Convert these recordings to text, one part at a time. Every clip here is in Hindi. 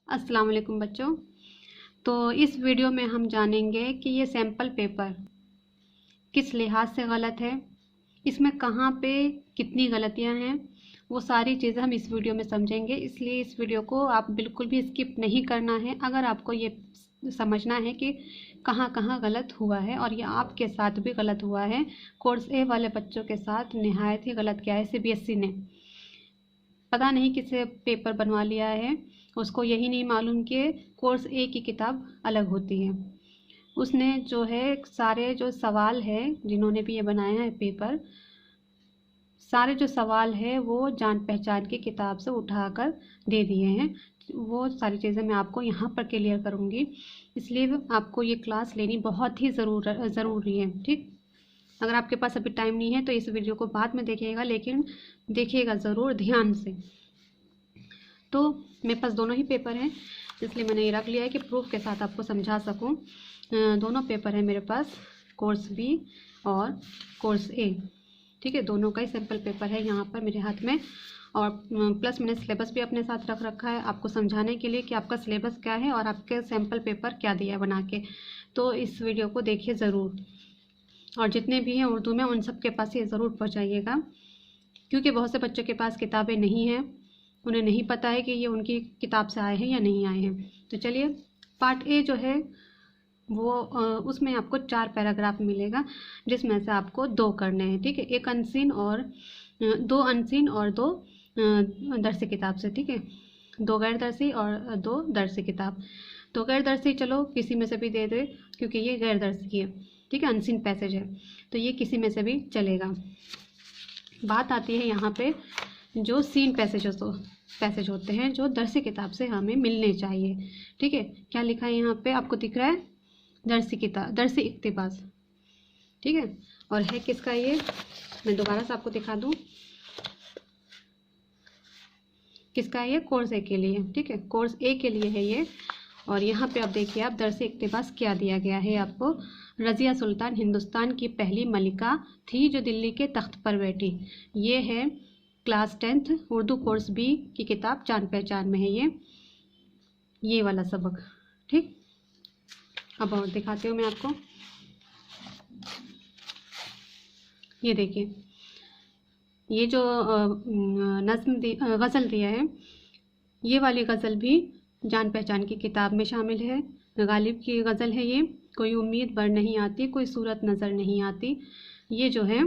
अस्सलाम वालेकुम बच्चों। तो इस वीडियो में हम जानेंगे कि ये सैम्पल पेपर किस लिहाज से गलत है, इसमें कहाँ पे कितनी गलतियाँ हैं, वो सारी चीज़ें हम इस वीडियो में समझेंगे। इसलिए इस वीडियो को आप बिल्कुल भी स्किप नहीं करना है अगर आपको ये समझना है कि कहाँ कहाँ गलत हुआ है और ये आपके साथ भी गलत हुआ है। कोर्स ए वाले बच्चों के साथ निहायत ही गलत किया है सीबीएसई ने। पता नहीं किसे पेपर बनवा लिया है, उसको यही नहीं मालूम कि कोर्स ए की किताब अलग होती है। उसने जो है सारे जो सवाल है, जिन्होंने भी ये बनाया है पेपर, सारे जो सवाल है वो जान पहचान की किताब से उठाकर दे दिए हैं। वो सारी चीज़ें मैं आपको यहाँ पर क्लियर करूँगी, इसलिए आपको ये क्लास लेनी बहुत ही ज़रूरी है। ठीक, अगर आपके पास अभी टाइम नहीं है तो इस वीडियो को बाद में देखिएगा, लेकिन देखिएगा ज़रूर ध्यान से। तो मेरे पास दोनों ही पेपर हैं, इसलिए मैंने ये रख लिया है कि प्रूफ के साथ आपको समझा सकूं। दोनों पेपर है मेरे पास, कोर्स बी और कोर्स ए। ठीक है, दोनों का ही सैम्पल पेपर है यहाँ पर मेरे हाथ में। और प्लस मैंने सिलेबस भी अपने साथ रख रखा है आपको समझाने के लिए कि आपका सिलेबस क्या है और आपके सैम्पल पेपर क्या दिया है बना के। तो इस वीडियो को देखिए ज़रूर, और जितने भी हैं उर्दू में उन सब के पास ये ज़रूर पहुँचाइएगा, क्योंकि बहुत से बच्चों के पास किताबें नहीं हैं, उन्हें नहीं पता है कि ये उनकी किताब से आए हैं या नहीं आए हैं। तो चलिए, पार्ट ए जो है वो उसमें आपको 4 पैराग्राफ मिलेगा, जिसमें से आपको 2 करने हैं। ठीक है, एक अनसीन और 2 अनसीन और 2 दरसी किताब से। ठीक है, 2 गैर दरसी और 2 दरसी किताब। तो गैर दरसी चलो किसी में से भी दे दे, क्योंकि ये गैर दरसी है। ठीक है, अनसीन पैसेज है तो ये किसी में से भी चलेगा। बात आती है यहाँ पे जो सीन पैसेज होते हैं, जो दरसी किताब से हमें मिलने चाहिए। ठीक है, क्या लिखा है यहाँ पे आपको दिख रहा है? दरसी इक्तिबास। ठीक है, और है किसका ये, मैं दोबारा से आपको दिखा दूँ किसका है ये, कोर्स ए के लिए। ठीक है, कोर्स ए के लिए है ये। और यहाँ पे आप देखिए, आप दरसी इक्तिबास क्या दिया गया है आपको। रज़िया सुल्तान हिंदुस्तान की पहली मलिका थी जो दिल्ली के तख्त पर बैठी। ये है class 10th Urdu course B की किताब, जान पहचान में है ये वाला सबक। ठीक, अब और दिखाती हूँ मैं आपको। ये देखिए, ये जो गज़ल दिया है, ये वाली गज़ल भी जान पहचान की किताब में शामिल है। गालिब की गज़ल है ये। कोई उम्मीद बर नहीं आती, कोई सूरत नज़र नहीं आती, ये जो है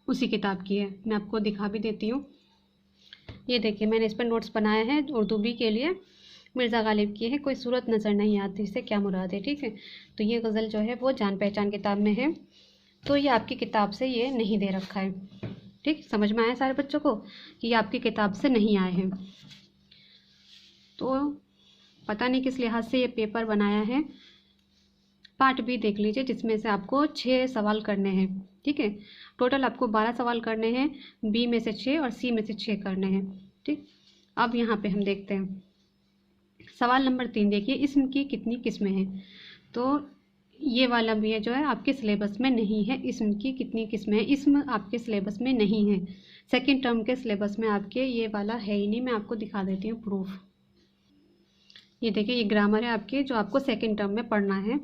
उसी किताब की है। मैं आपको दिखा भी देती हूँ। ये देखिए, मैंने इस पर नोट्स बनाए हैं उर्दू बी के लिए। मिर्ज़ा गालिब की है, कोई सूरत नज़र नहीं आती, इससे क्या मुराद है। ठीक है, तो ये गज़ल जो है वो जान पहचान किताब में है, तो ये आपकी किताब से ये नहीं दे रखा है। ठीक, समझ में आया सारे बच्चों को कि ये आपकी किताब से नहीं आए हैं। तो पता नहीं किस लिहाज से ये पेपर बनाया है। पार्ट बी देख लीजिए, जिसमें से आपको 6 सवाल करने हैं। ठीक है, टोटल आपको 12 सवाल करने हैं, बी में से 6 और सी में से 6 करने हैं। ठीक, अब यहाँ पे हम देखते हैं सवाल नंबर 3। देखिए, इसम की कितनी किस्में हैं। तो ये वाला भी है जो है आपके सिलेबस में नहीं है। इसम की कितनी किस्में हैं, इसम आपके सिलेबस में नहीं है। सेकेंड टर्म के सिलेबस में आपके ये वाला है ही नहीं। मैं आपको दिखा देती हूँ प्रूफ। ये देखिए, ये ग्रामर है आपके, जो आपको सेकेंड टर्म में पढ़ना है।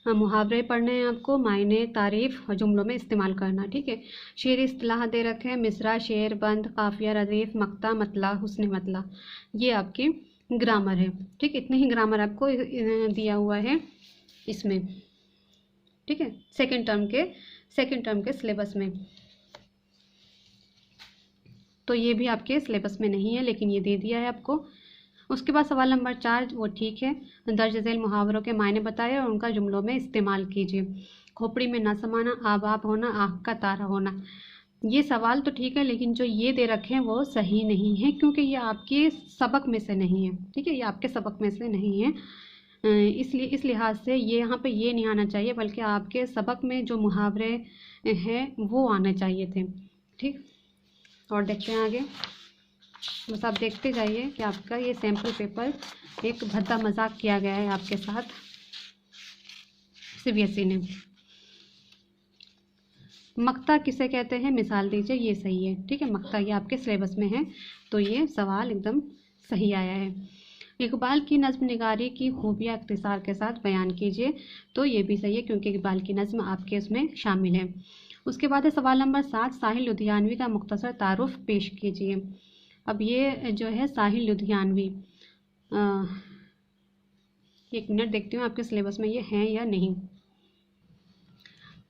मुहावरे पढ़ने हैं आपको, मायने, तारीफ और जुमलों में इस्तेमाल करना। ठीक है, शेर इस्तिलाह दे रखे हैं, मिसरा, शेर, बंद, काफिया, रदीफ, मक्ता, मतला, हुस्न मतला, ये आपकी ग्रामर है। ठीक, इतने ही ग्रामर आपको दिया हुआ है इसमें। ठीक है, सेकेंड टर्म के सिलेबस में। तो ये भी आपके सिलेबस में नहीं है, लेकिन ये दे दिया है आपको। उसके बाद सवाल नंबर 4, वो ठीक है, दर्ज झेल मुहावरों के मायने बताए और उनका जुमलों में इस्तेमाल कीजिए। खोपड़ी में ना समाना, आबाब होना, आँख का तारा होना, ये सवाल तो ठीक है, लेकिन जो ये दे रखे हैं वो सही नहीं है, क्योंकि ये आपके सबक में से नहीं है। ठीक है, ये आपके सबक में से नहीं है, इसलिए इस लिहाज से ये यहाँ पे ये नहीं आना चाहिए, बल्कि आपके सबक में जो मुहावरे हैं वो आने चाहिए थे। ठीक, और देखते हैं आगे। बस आप देखते जाइए कि आपका ये सैम्पल पेपर एक भद्दा मजाक किया गया है आपके साथ सीबीएसई ने। मक्ता किसे कहते हैं, मिसाल दीजिए, ये सही है। ठीक है, मक्ता ये आपके सिलेबस में है, तो ये सवाल एकदम सही आया है। इकबाल की नज्म निगारी की खूबियाँ इख्तिसार के साथ बयान कीजिए, तो ये भी सही है क्योंकि इकबाल की नज्म आपके उसमें शामिल है। उसके बाद है सवाल नंबर 7, साहिल लुधियानवी का मुख्तसर तारुफ पेश कीजिए। अब ये जो है साहिल लुधियानवी, एक मिनट देखती हूँ आपके सिलेबस में ये हैं या नहीं।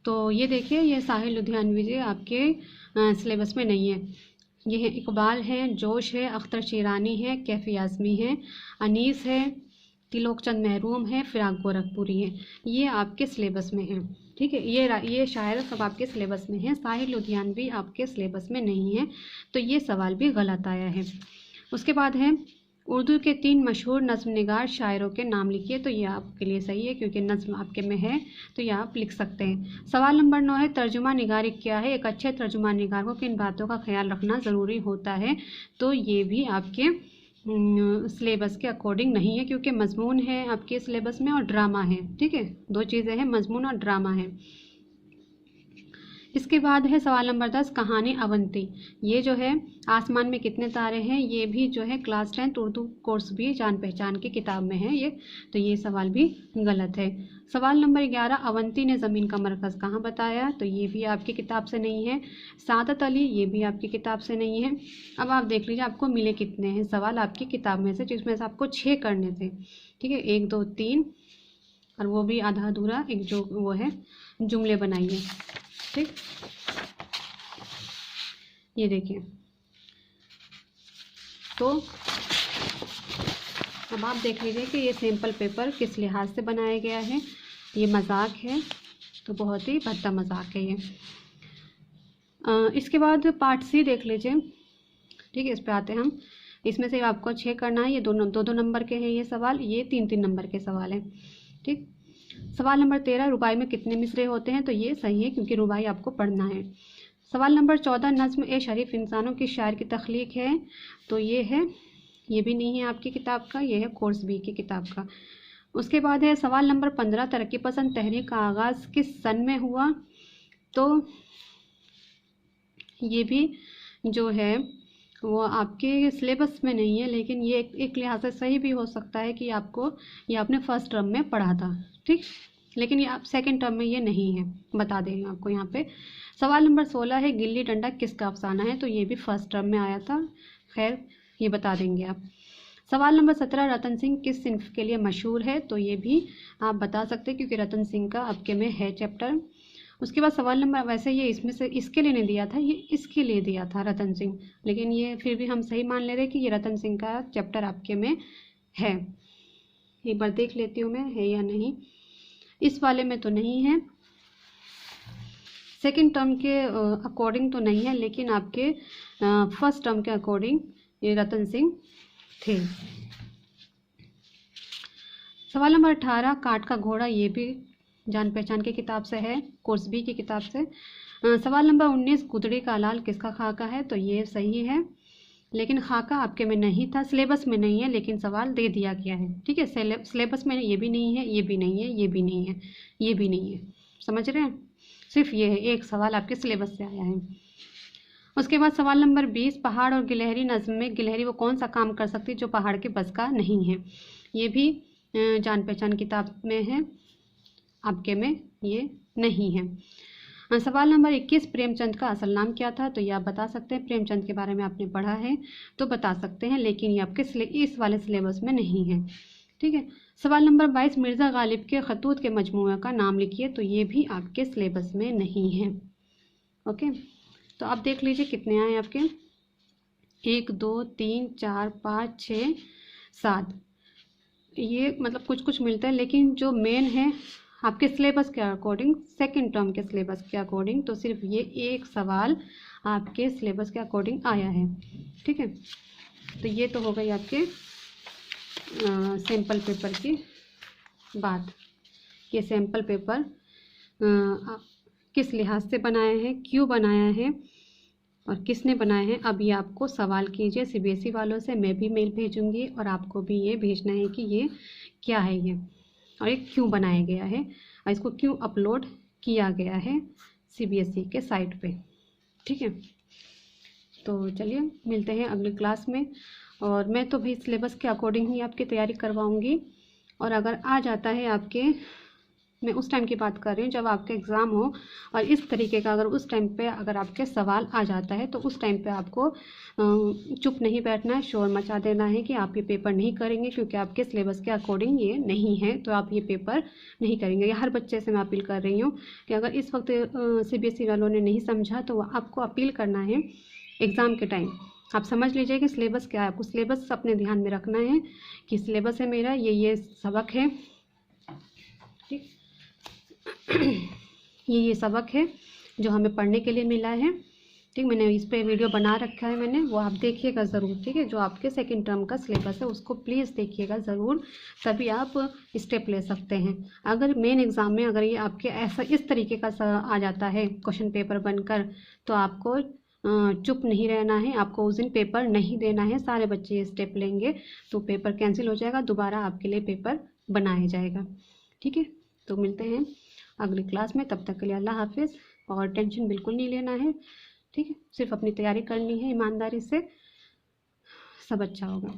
तो ये देखिए, ये साहिल लुधियानवी जी आपके सिलेबस में नहीं है। ये है इकबाल है, जोश है, अख्तर शिरानी है, कैफी आज़मी है, अनीस है, तिलोक चंद महरूम है, फिराक गोरखपुरी है। ये आपके सिलेबस में है। ठीक है, ये शायर सब आपके सिलेबस में है। साहिल लुधियानवी आपके सिलेबस में नहीं है, तो ये सवाल भी गलत आया है। उसके बाद है उर्दू के 3 मशहूर नज़्म निगार शायरों के नाम लिखिए, तो ये आपके लिए सही है क्योंकि नज़्म आपके में है, तो ये आप लिख सकते हैं। सवाल नंबर 9 है तर्जुमा निगारी क्या है? एक अच्छे तर्जुमा निगार को किन बातों का ख्याल रखना ज़रूरी होता है? तो ये भी आपके सिलेबस के अकॉर्डिंग नहीं है क्योंकि मजमून है आपके सिलेबस में और ड्रामा है। ठीक है, 2 चीज़ें हैं, मजमून और ड्रामा है। इसके बाद है सवाल नंबर 10, कहानी अवंती। ये जो है आसमान में कितने तारे हैं, ये भी जो है क्लास 10 उर्दू कोर्स भी जान पहचान की किताब में है ये, तो ये सवाल भी गलत है। सवाल नंबर 11, अवंती ने ज़मीन का मरकज़ कहाँ बताया? तो ये भी आपकी किताब से नहीं है। सादत अली, ये भी आपकी किताब से नहीं है। अब आप देख लीजिए आपको मिले कितने हैं सवाल आपकी किताब में से, जिसमें से आपको 6 करने थे। ठीक है, 1 2 3 और वो भी आधा अधूरा एक जो वो है जुमले बनाइए। ठीक, ये देखिए, तो अब आप देख लीजिए कि ये सैम्पल पेपर किस लिहाज से बनाया गया है। ये मजाक है, तो बहुत ही भद्दा मजाक है ये। इसके बाद पार्ट सी देख लीजिए। ठीक है, इस पे आते हैं हम। इसमें से आपको 6 करना है। ये दोनों 2 नंबर के हैं ये सवाल, ये 3 नंबर के सवाल हैं। ठीक, सवाल नंबर 13, रुबाई में कितने मिसरे होते हैं? तो ये सही है क्योंकि रुबाई आपको पढ़ना है। सवाल नंबर 14, नज्म ए शरीफ इंसानों की शायर की तख्लीक है? तो ये है, ये भी नहीं है आपकी किताब का, ये है कोर्स बी की किताब का। उसके बाद है सवाल नंबर 15, तरक्की पसंद तहरीक का आगाज़ किस सन में हुआ? तो ये भी जो है वो आपके सिलेबस में नहीं है, लेकिन ये एक लिहाज से सही भी हो सकता है कि आपको ये आपने फर्स्ट टर्म में पढ़ा था। ठीक, लेकिन ये आप सेकंड टर्म में ये नहीं है, बता देंगे आपको यहाँ पे। सवाल नंबर 16 है गिल्ली डंडा किसका अफसाना है? तो ये भी फर्स्ट टर्म में आया था, खैर ये बता देंगे आप। सवाल नंबर 17, रतन सिंह किस सिन्फ के लिए मशहूर है? तो ये भी आप बता सकते हैं क्योंकि रतन सिंह का आपके में है चैप्टर। उसके बाद सवाल नंबर, वैसे ये इसमें से इसके लिए नहीं दिया था, ये इसके लिए दिया था रतन सिंह, लेकिन ये फिर भी हम सही मान ले रहे कि ये रतन सिंह का चैप्टर आपके में है। एक बार देख लेती हूँ मैं है या नहीं। इस वाले में तो नहीं है, सेकंड टर्म के अकॉर्डिंग तो नहीं है, लेकिन आपके फर्स्ट टर्म के अकॉर्डिंग ये रतन सिंह थे। सवाल नंबर 18, काट का घोड़ा, ये भी जान पहचान की किताब से है, कोर्स बी की किताब से। सवाल नंबर 19, गुदड़ी का लाल किसका खाका है? तो ये सही है, लेकिन खाका आपके में नहीं था, सिलेबस में नहीं है, लेकिन सवाल दे दिया गया है। ठीक है, सिलेबस में ये भी नहीं है, ये भी नहीं है, ये भी नहीं है, ये भी नहीं है, समझ रहे हैं? सिर्फ ये है, एक सवाल आपके सिलेबस से आया है। उसके बाद सवाल नंबर 20, पहाड़ और गिलहरी नज़्म में गिलहरी वो कौन सा काम कर सकती है जो पहाड़ के बस का नहीं है? ये भी जान पहचान किताब में है, आपके में ये नहीं है। सवाल नंबर 21, प्रेमचंद का असल नाम क्या था? तो ये आप बता सकते हैं, प्रेमचंद के बारे में आपने पढ़ा है तो बता सकते हैं, लेकिन ये आपके इस वाले सिलेबस में नहीं है। ठीक है, सवाल नंबर 22, मिर्ज़ा गालिब के खतूत के मजमूआ का नाम लिखिए। तो ये भी आपके सिलेबस में नहीं है। ओके, तो आप देख लीजिए कितने आए आपके, 1 2 3 4 5 6 7, ये मतलब कुछ कुछ मिलता है, लेकिन जो मेन है आपके सिलेबस के अकॉर्डिंग, सेकंड टर्म के सिलेबस के अकॉर्डिंग, तो सिर्फ ये एक सवाल आपके सिलेबस के अकॉर्डिंग आया है। ठीक है, तो ये तो हो गई आपके सैम्पल पेपर की बात। ये सैम्पल पेपर किस लिहाज से बनाया है, क्यों बनाया है और किसने बनाया है। अब ये आपको सवाल कीजिए सीबीएसई वालों से, मैं भी मेल भेजूंगी और आपको भी ये भेजना है कि ये क्या है ये, और ये क्यों बनाया गया है और इसको क्यों अपलोड किया गया है सीबीएसई के साइट पे। ठीक है, तो चलिए मिलते हैं अगली क्लास में, और मैं तो भाई सिलेबस के अकॉर्डिंग ही आपकी तैयारी करवाऊँगी। और अगर आ जाता है आपके, मैं उस टाइम की बात कर रही हूँ जब आपके एग्ज़ाम हो, और इस तरीके का अगर उस टाइम पे अगर आपके सवाल आ जाता है तो उस टाइम पे आपको चुप नहीं बैठना है, शोर मचा देना है कि आप ये पेपर नहीं करेंगे क्योंकि आपके सिलेबस के अकॉर्डिंग ये नहीं है, तो आप ये पेपर नहीं करेंगे। ये हर बच्चे से मैं अपील कर रही हूँ कि अगर इस वक्त CBSE वालों ने नहीं समझा तो आपको अपील करना है एग्ज़ाम के टाइम। आप समझ लीजिए कि सिलेबस क्या है, आपको सिलेबस अपने ध्यान में रखना है कि सिलेबस है मेरा ये सबक है, ठीक। ये सबक है जो हमें पढ़ने के लिए मिला है, ठीक। मैंने इस पे वीडियो बना रखा है मैंने, वो आप देखिएगा ज़रूर, ठीक है। जो आपके सेकंड टर्म का सिलेबस है उसको प्लीज़ देखिएगा ज़रूर, तभी आप स्टेप ले सकते हैं। अगर मेन एग्ज़ाम में अगर ये आपके ऐसा इस तरीके का आ जाता है क्वेश्चन पेपर बनकर, तो आपको चुप नहीं रहना है, आपको उस दिन पेपर नहीं देना है। सारे बच्चे ये स्टेप लेंगे तो पेपर कैंसिल हो जाएगा, दोबारा आपके लिए पेपर बनाया जाएगा, ठीक है। तो मिलते हैं अगली क्लास में, तब तक के लिए अल्लाह हाफिज़। और टेंशन बिल्कुल नहीं लेना है, ठीक है। सिर्फ अपनी तैयारी करनी है ईमानदारी से, सब अच्छा होगा।